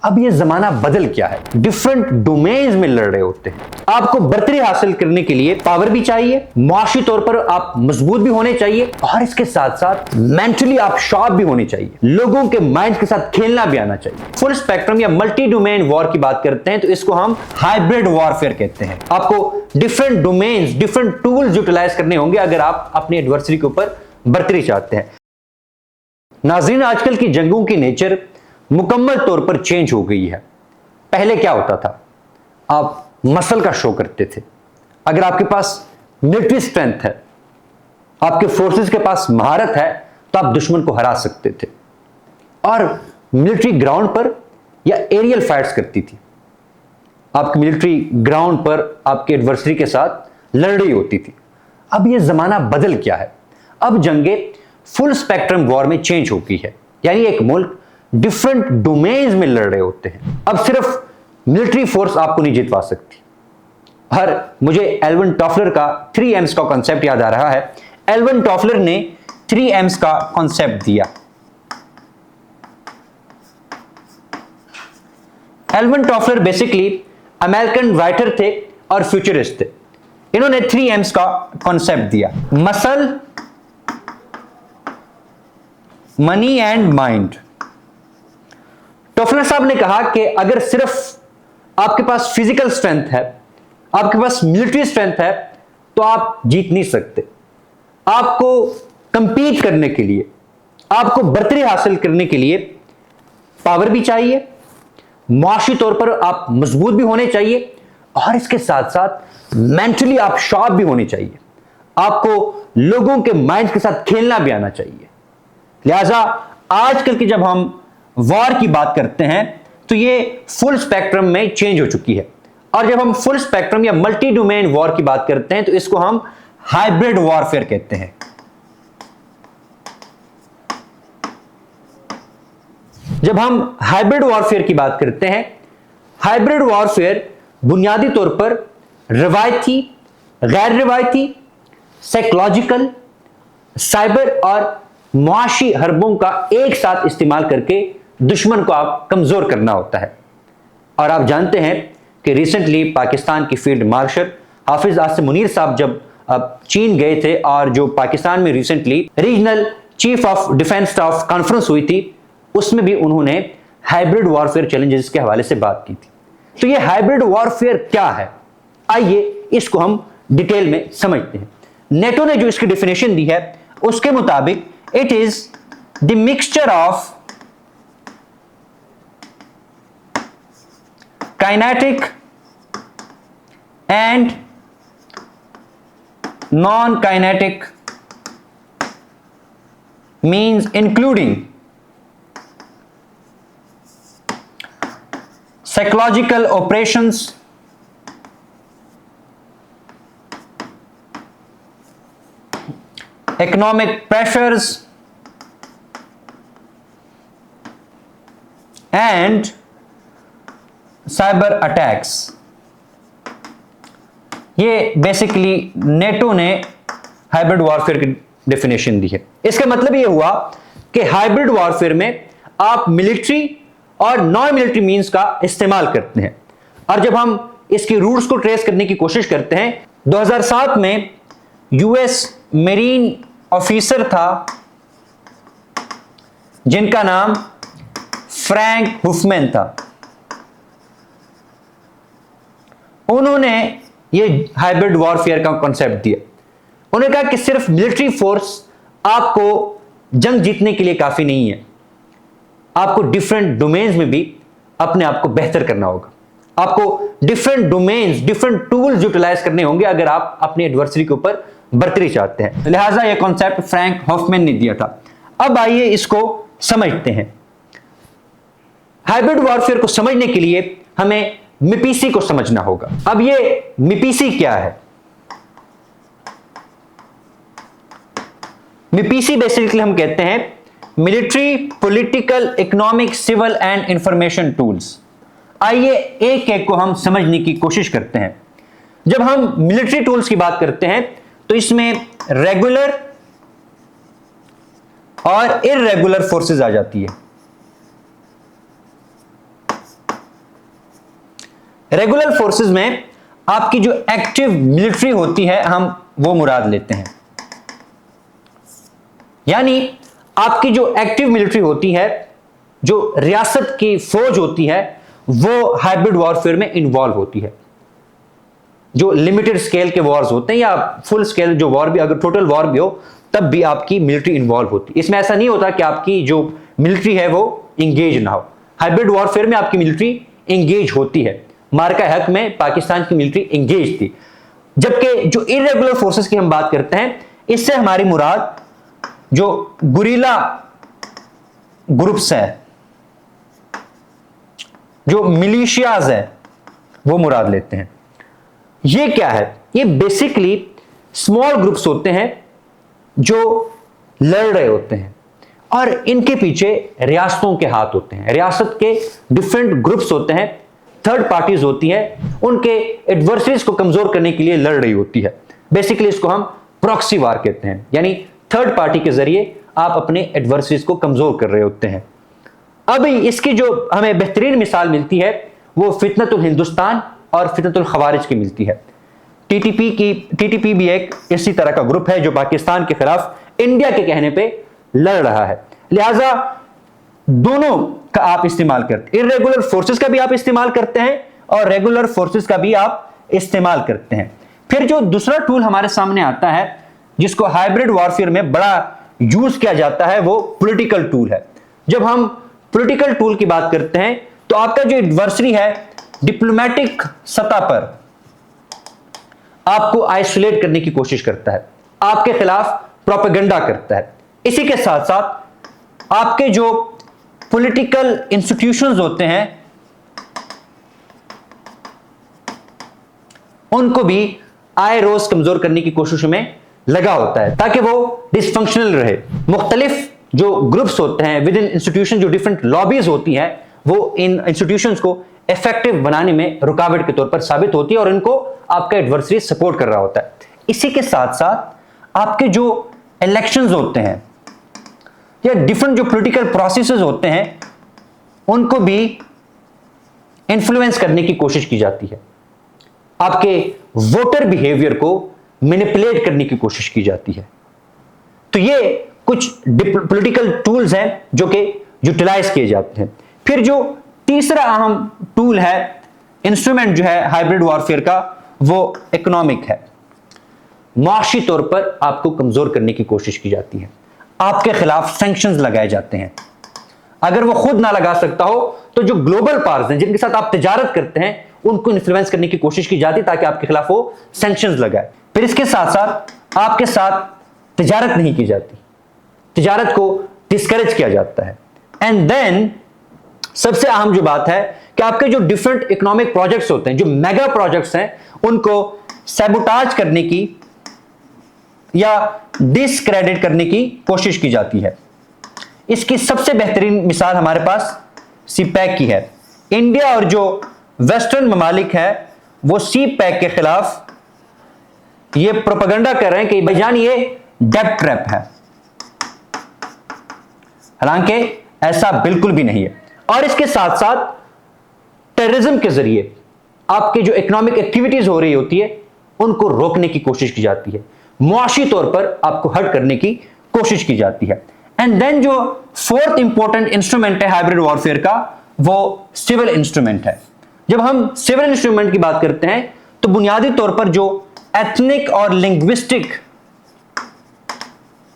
अब ये जमाना बदल गया है, डिफरेंट डोमेन्स में लड़ रहे होते हैं। आपको बढ़तरी हासिल करने के लिए पावर भी चाहिए, माशी तौर पर आप मजबूत भी होने चाहिए, और इसके साथ साथ मेंटली आप शार्प भी होने चाहिए, लोगों के माइंड के साथ खेलना भी आना चाहिए। फुल स्पेक्ट्रम या मल्टी डोमेन वॉर की बात करते हैं तो इसको हम हाइब्रिड वॉरफेयर कहते हैं। आपको different domains, different tools utilize करने होंगे अगर आप अपने एडवर्सरी के ऊपर बढ़तरी चाहते हैं। नाज़रीन, आजकल की जंगों की नेचर मुकम्मल तौर पर चेंज हो गई है। पहले क्या होता था, आप मसल का शो करते थे। अगर आपके पास मिलिट्री स्ट्रेंथ है, आपके फोर्सेस के पास महारत है, तो आप दुश्मन को हरा सकते थे। और मिलिट्री ग्राउंड पर या एरियल फाइट्स करती थी, आपकी मिलिट्री ग्राउंड पर आपके एडवर्सरी के साथ लड़ रही होती थी। अब यह जमाना बदल गया है, अब जंगे फुल स्पेक्ट्रम वॉर में चेंज हो गई है, यानी एक मुल्क डिफरेंट डोमेन्स में लड़ रहे होते हैं। अब सिर्फ मिलिट्री फोर्स आपको नहीं जितवा सकती। हर मुझे एल्विन टॉफलर का 3Ms का कॉन्सेप्ट याद आ रहा है। एल्विन टॉफलर ने 3Ms का कॉन्सेप्ट दिया। Alvin Toffler basically American writer थे और फ्यूचरिस्ट थे। इन्होंने 3Ms का कॉन्सेप्ट दिया, muscle, money and mind. Toffler साहब ने कहा कि अगर सिर्फ आपके पास फिजिकल स्ट्रेंथ है, आपके पास मिलिट्री स्ट्रेंथ है, तो आप जीत नहीं सकते। आपको कंपीट करने के लिए, आपको बढ़तरी हासिल करने के लिए पावर भी चाहिए, माशी तौर पर आप मजबूत भी होने चाहिए, और इसके साथ साथ मेंटली आप शार्प भी होने चाहिए। आपको लोगों के माइंड के साथ खेलना भी आना चाहिए। लिहाजा आजकल की जब हम वॉर की बात करते हैं तो ये फुल स्पेक्ट्रम में चेंज हो चुकी है, और जब हम फुल स्पेक्ट्रम या मल्टी डोमेन वॉर की बात करते हैं तो इसको हम हाइब्रिड वॉरफेयर कहते हैं। जब हम हाइब्रिड वॉरफेयर की बात करते हैं, हाइब्रिड वॉरफेयर बुनियादी तौर पर रिवायती, गैर रिवायती, साइकोलॉजिकल, साइबर और मुआशी हरबों का एक साथ इस्तेमाल करके दुश्मन को आप कमजोर करना होता है। और आप जानते हैं कि रिसेंटली पाकिस्तान की फील्ड मार्शल हाफिज आसिम मुनीर साहब जब चीन गए थे, और जो पाकिस्तान में recently regional chief of defence staff conference हुई थी, उसमें भी उन्होंने हाइब्रिड वॉरफेयर चैलेंजेस के हवाले से बात की थी। तो ये हाइब्रिड वॉरफेयर क्या है, आइए इसको हम डिटेल में समझते हैं। नेटो ने जो इसकी डेफिनेशन दी है उसके मुताबिक it is the mixture of kinetic and non-kinetic means including psychological operations, economic pressures and cyber attacks. ये बेसिकली नेटो ने हाइब्रिड वॉरफेयर की डेफिनेशन दी है। इसका मतलब ये हुआ कि हाइब्रिड वॉरफेयर में आप मिलिट्री और नॉन मिलिट्री मींस का इस्तेमाल करते हैं। और जब हम इसकी रूट्स को ट्रेस करने की कोशिश करते हैं, 2007 में यूएस मेरीन ऑफिसर था जिनका नाम फ्रैंक हुफमैन था। उन्होंने ये हाइब्रिड वॉरफेयर का कॉन्सेप्ट दिया। उन्होंने कहा कि सिर्फ मिलिट्री फोर्स आपको जंग जीतने के लिए काफी नहीं है, आपको डिफरेंट डोमेन्स में भी अपने आप को बेहतर करना होगा। आपको different domains, different tools utilize करने होंगे अगर आप अपने एडवर्सरी के ऊपर बढ़तरी चाहते हैं। लिहाजा यह कॉन्सेप्ट फ्रैंक हॉफमैन ने दिया था। अब आइए इसको समझते हैं। हाइब्रिड वॉरफेयर को समझने के लिए हमें मिपीसी को समझना होगा। अब ये मिपीसी क्या है? मिपीसी बेसिकली हम कहते हैं military, political, economic, civil and information tools. आइए एक एक को हम समझने की कोशिश करते हैं। जब हम मिलिट्री टूल्स की बात करते हैं तो इसमें रेगुलर और इररेगुलर फोर्सेस आ जाती है। रेगुलर फोर्सेस में आपकी जो एक्टिव मिलिट्री होती है हम वो मुराद लेते हैं, यानी आपकी जो एक्टिव मिलिट्री होती है, जो रियासत की फौज होती है, वो हाइब्रिड वॉरफेयर में इन्वॉल्व होती है। जो लिमिटेड स्केल के वॉर्स होते हैं या फुल स्केल जो वॉर भी, अगर टोटल वॉर भी हो तब भी आपकी मिलिट्री इन्वॉल्व होती है। इसमें ऐसा नहीं होता कि आपकी जो मिलिट्री है वो इंगेज ना हो। हाइब्रिड वॉरफेयर में आपकी मिलिट्री इंगेज होती है। मार्का हक में पाकिस्तान की मिलिट्री इंगेज थी। जबकि जो इरेगुलर फोर्सेस की हम बात करते हैं, इससे हमारी मुराद जो गुरिल्ला ग्रुप्स हैं, जो मिलिशियाज हैं, वो मुराद लेते हैं। ये क्या है? ये बेसिकली स्मॉल ग्रुप्स होते हैं जो लड़ रहे होते हैं और इनके पीछे रियासतों के हाथ होते हैं। रियासत के डिफरेंट ग्रुप्स होते हैं, थर्ड पार्टीज होती हैं, उनके एडवर्सरीज को कमजोर करने के लिए लड़ रही होती है। बेसिकली इसको हम प्रॉक्सी वार कहते हैं, यानी थर्ड पार्टी के जरिए आप अपने एडवर्सरीज को कमजोर कर रहे होते हैं। अभी इसकी जो हमें बेहतरीन मिसाल मिलती है वो फितनतुल हिंदुस्तान और फितनतुल खवारिज की मिलती है। टीटीपी भी एक इसी तरह का ग्रुप है जो पाकिस्तान के खिलाफ इंडिया के कहने पे लड़ रहा है। लिहाजा दोनों का आप इस्तेमाल करते हैं, इरेगुलर फोर्सेस का भी आप इस्तेमाल करते हैं और रेगुलर फोर्सेस का भी आप इस्तेमाल करते हैं। फिर जो दूसरा टूल हमारे सामने आता है जिसको हाइब्रिड वॉरफेयर में बड़ा यूज किया जाता है वो पॉलिटिकल टूल है। जब हम पॉलिटिकल टूल की बात करते हैं तो आपका जो एडवर्सरी है डिप्लोमेटिक सतह पर आपको आइसोलेट करने की कोशिश करता है, आपके खिलाफ प्रोपेगेंडा करता है। इसी के साथ साथ आपके जो पॉलिटिकल इंस्टीट्यूशंस होते हैं उनको भी आए रोज कमजोर करने की कोशिश में लगा होता है ताकि वो डिसफंक्शनल रहे। मुख्तलिफ जो ग्रुप्स होते हैं विद इन इंस्टीट्यूशन, जो डिफरेंट लॉबीज होती हैं, वो इन इंस्टीट्यूशंस को इफेक्टिव बनाने में रुकावट के तौर पर साबित होती है और इनको आपका एडवर्सरी सपोर्ट कर रहा होता है। इसी के साथ साथ आपके जो इलेक्शंस होते हैं या डिफरेंट जो पॉलिटिकल प्रोसेसेस होते हैं उनको भी इन्फ्लुएंस करने की कोशिश की जाती है। आपके वोटर बिहेवियर को मैनिपुलेट करने की कोशिश की जाती है। तो ये कुछ पॉलिटिकल टूल्स हैं जो कि यूटिलाइज किए जाते हैं। फिर जो तीसरा अहम टूल है, इंस्ट्रूमेंट जो है हाइब्रिड वॉरफेयर का, वो इकोनॉमिक है। माशी तौर पर आपको कमजोर करने की कोशिश की जाती है, आपके खिलाफ सैंक्शंस लगाए जाते हैं। अगर वो खुद ना लगा सकता हो तो जो ग्लोबल पावर्स हैं जिनके साथ आप तिजारत करते हैं उनको इन्फ्लुएंस करने की कोशिश की जाती है ताकि आपके खिलाफ वो सैंक्शंस लगाए। फिर इसके साथ साथ आपके साथ तिजारत नहीं की जाती, तिजारत को डिस्करेज किया जाता है। एंड देन सबसे अहम जो बात है कि आपके जो डिफरेंट इकोनॉमिक प्रोजेक्ट्स होते हैं, जो मेगा प्रोजेक्ट्स हैं, उनको सैबोटाज करने की या डिसक्रेडिट करने की कोशिश की जाती है। इसकी सबसे बेहतरीन मिसाल हमारे पास सीपैक की है। इंडिया और जो वेस्टर्न ममालिक है वो सीपैक के खिलाफ ये प्रोपेगेंडा कर रहे हैं कि भाईजान ये डेब्ट ट्रैप है, हालांकि ऐसा बिल्कुल भी नहीं है। और इसके साथ साथ टेररिज्म के जरिए आपके जो इकोनॉमिक एक्टिविटीज हो रही होती है उनको रोकने की कोशिश की जाती है, मुआशी तौर पर आपको हर्ट करने की कोशिश की जाती है। एंड देन जो फोर्थ इंपॉर्टेंट इंस्ट्रूमेंट है हाइब्रिड वॉरफेयर का वो सिविल इंस्ट्रूमेंट है। जब हम सिविल इंस्ट्रूमेंट की बात करते हैं तो बुनियादी तौर पर जो एथनिक और लिंग्विस्टिक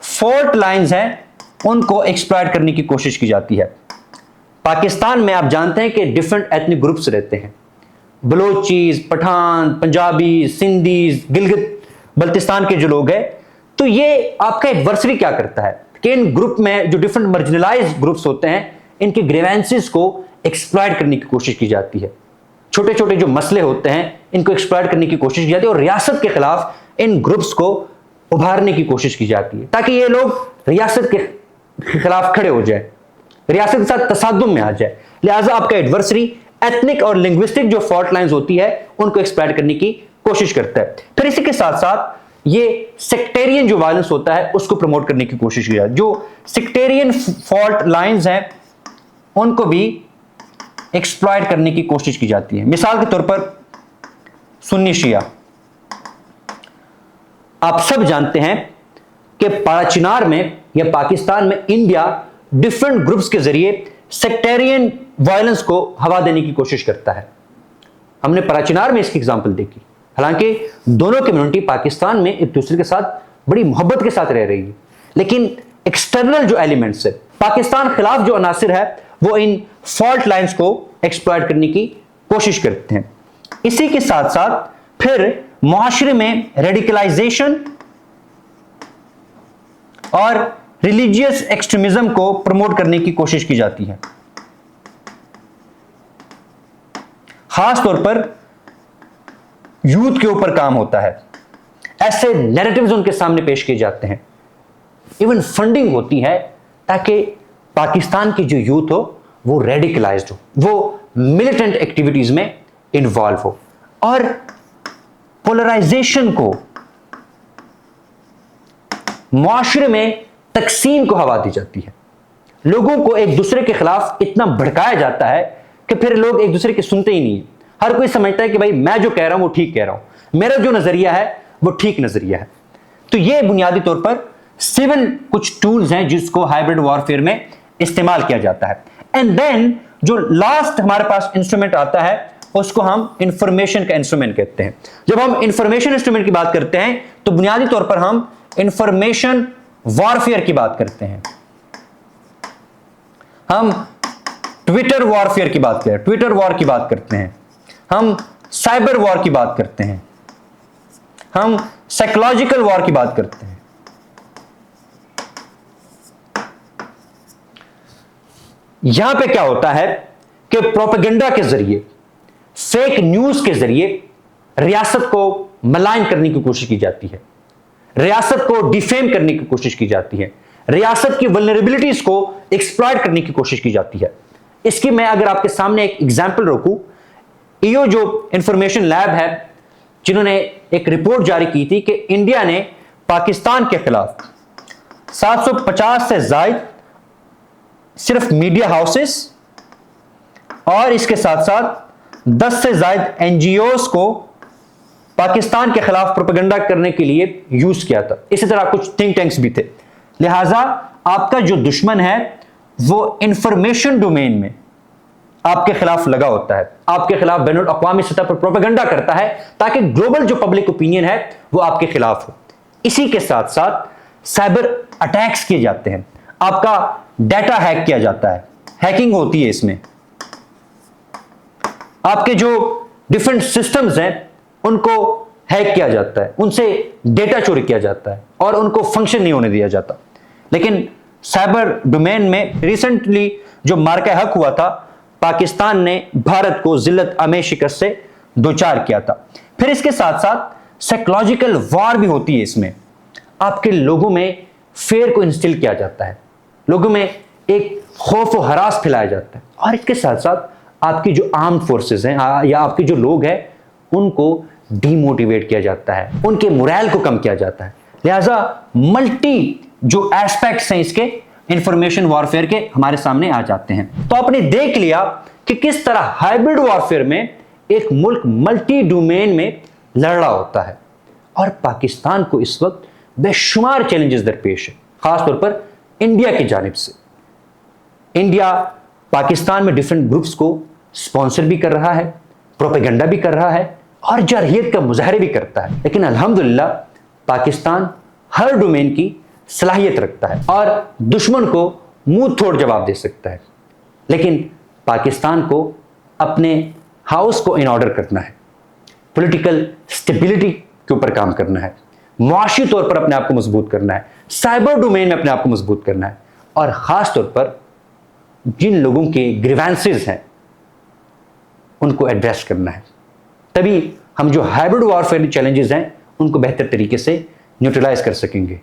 फॉल्ट लाइंस हैं उनको एक्सप्लॉइट करने की कोशिश की जाती है। पाकिस्तान में आप जानते हैं कि डिफरेंट एथनिक ग्रुप्स रहते हैं, बलोचीज, पठान, पंजाबी, सिंधीज, गिलगित बल्तिस्तान के जो लोग हैं। तो ये आपका एडवर्सरी क्या करता है कि इन ग्रुप में जो डिफरेंट मार्जिनलाइज्ड ग्रुप्स होते हैं इनके ग्रीवेंसेस को एक्सप्लॉइट करने की कोशिश की जाती है। छोटे छोटे जो मसले होते हैं इनको एक्सप्लॉइट करने की कोशिश की जाती है और रियासत के खिलाफ इन ग्रुप्स को उभारने की कोशिश की जाती है ताकि ये लोग रियासत के खिलाफ खड़े हो जाए, रियासत के साथ तसादुम में आ जाए। लिहाजा आपका एडवर्सरी एथनिक और लिंग्विस्टिक जो फॉल्ट लाइंस होती है उनको एक्सप्लॉइट करने की कोशिश करता है। फिर इसी के साथ साथ ये सेक्टेरियन जो वायलेंस होता है उसको प्रमोट करने की कोशिश की जाती है। जो सेक्टेरियन फॉल्ट लाइंस हैं उनको भी एक्सप्लॉइट करने की कोशिश की जाती है। मिसाल के तौर पर सुन्नी शिया, आप सब जानते हैं कि पाराचीनार में या पाकिस्तान में इंडिया डिफरेंट ग्रुप्स के जरिए सेक्टेरियन वायलेंस को हवा देने की कोशिश करता है। हमने पाराचीनार में इसकी एग्जांपल देखी। हालांकि दोनों कम्युनिटी पाकिस्तान में एक दूसरे के साथ बड़ी मोहब्बत के साथ रह रही है, लेकिन एक्सटर्नल जो एलिमेंट्स है, पाकिस्तान खिलाफ जो अनासिर है, वो इन फॉल्ट लाइंस को एक्सप्लॉइट करने की कोशिश करते हैं। इसी के साथ साथ फिर मुआशरे में रेडिकलाइजेशन और रिलीजियस एक्सट्रीमिज्म को प्रमोट करने की कोशिश की जाती है। खास तौर पर यूथ के ऊपर काम होता है, ऐसे नैरेटिव्स उनके सामने पेश किए जाते हैं। इवन फंडिंग होती है ताकि पाकिस्तान की जो यूथ हो वो रेडिकलाइज्ड हो, वो मिलिटेंट एक्टिविटीज में इन्वॉल्व हो, और पोलराइजेशन को, मुआशरे में तकसीम को हवा दी जाती है। लोगों को एक दूसरे के खिलाफ इतना भड़काया जाता है कि फिर लोग एक दूसरे की सुनते ही नहीं है। हर कोई समझता है कि भाई मैं जो कह रहा हूं वो ठीक कह रहा हूं, मेरा जो नजरिया है वो ठीक नजरिया है। तो ये बुनियादी तौर पर सिविल कुछ टूल्स हैं जिसको हाइब्रिड वॉरफेयर में इस्तेमाल किया जाता है। एंड देन जो लास्ट हमारे पास इंस्ट्रूमेंट आता है उसको हम इंफॉर्मेशन का इंस्ट्रूमेंट कहते हैं। जब हम इंफॉर्मेशन इंस्ट्रूमेंट की बात करते हैं तो बुनियादी तौर पर हम इंफॉर्मेशन वॉरफेयर की बात करते हैं। हम ट्विटर वॉरफेयर की बात करें, ट्विटर वॉर की बात करते हैं, हम साइबर वॉर की बात करते हैं, हम साइकोलॉजिकल वॉर की बात करते हैं। यहां पे क्या होता है कि प्रोपेगेंडा के जरिए, फेक न्यूज के जरिए रियासत को मलाइन करने की कोशिश की जाती है, रियासत को डिफेम करने की कोशिश की जाती है, रियासत की वल्नरेबिलिटीज को एक्सप्लॉइट करने की कोशिश की जाती है। इसकी मैं अगर आपके सामने एक एग्जांपल रखूं, ईओ जो इंफॉर्मेशन लैब है, जिन्होंने एक रिपोर्ट जारी की थी कि इंडिया ने पाकिस्तान के खिलाफ 750 से ज्यादा सिर्फ मीडिया हाउसेस और इसके साथ साथ 10 से ज्यादा एनजीओस को पाकिस्तान के खिलाफ प्रोपेगेंडा करने के लिए यूज किया था। इसी तरह कुछ थिंक टैंक्स भी थे। लिहाजा आपका जो दुश्मन है वो इंफॉर्मेशन डोमेन में आपके खिलाफ लगा होता है, आपके खिलाफ बैनुल अक़वामी सतह पर प्रोपेगेंडा करता है ताकि ग्लोबल जो पब्लिक ओपिनियन है वो आपके खिलाफ हो। इसी के साथ साथ साइबर अटैक्स किए जाते हैं, आपका डाटा हैक किया जाता है, हैकिंग होती है इसमें, आपके जो डिफरेंट सिस्टम्स हैं उनको हैक किया जाता है, उनसे डेटा चोरी किया जाता है और उनको फंक्शन नहीं होने दिया जाता। लेकिन साइबर डोमेन में रिसेंटली जो मार्का हक हुआ था, पाकिस्तान ने भारत को जिल्लत अमे शिकस्त से दोचार किया था। फिर इसके साथ साथ साइकोलॉजिकल वॉर भी होती है। इसमें आपके लोगों में फेयर को इंस्टिल किया जाता है, लोगों में एक खौफ और हरास फैलाया जाता है, और इसके साथ साथ आपकी जो आर्म्ड फोर्सेस हैं या आपके जो लोग हैं उनको डीमोटिवेट किया जाता है, उनके मोरल को कम किया जाता है। लिहाजा मल्टी जो एस्पेक्ट्स हैं इसके इंफॉर्मेशन वॉरफेयर के हमारे सामने आ जाते हैं। तो आपने देख लिया कि किस तरह हाइब्रिड वॉरफेयर में एक मुल्क मल्टी डोमेन में लड़ रहा होता है, और पाकिस्तान को इस वक्त बेशुमार चैलेंजेस दरपेश है, खासतौर पर इंडिया की जानिब से। इंडिया पाकिस्तान में डिफरेंट ग्रुप्स को स्पॉन्सर भी कर रहा है, प्रोपेगेंडा भी कर रहा है और जरहियत का मुजाहरे भी करता है। लेकिन अल्हम्दुलिल्लाह पाकिस्तान हर डोमेन की सलाहियत रखता है और दुश्मन को मुंह तोड़ जवाब दे सकता है। लेकिन पाकिस्तान को अपने हाउस को इन ऑर्डर करना है, पॉलिटिकल स्टेबिलिटी के ऊपर काम करना है, मुआशी तौर पर अपने आप को मजबूत करना है, साइबर डोमेन में अपने आप को मजबूत करना है, और खास तौर पर जिन लोगों के ग्रीवेंसेस हैं उनको एड्रेस करना है। तभी हम जो हाइब्रिड वॉरफेयर चैलेंजेस हैं उनको बेहतर तरीके से न्यूट्रलाइज कर सकेंगे।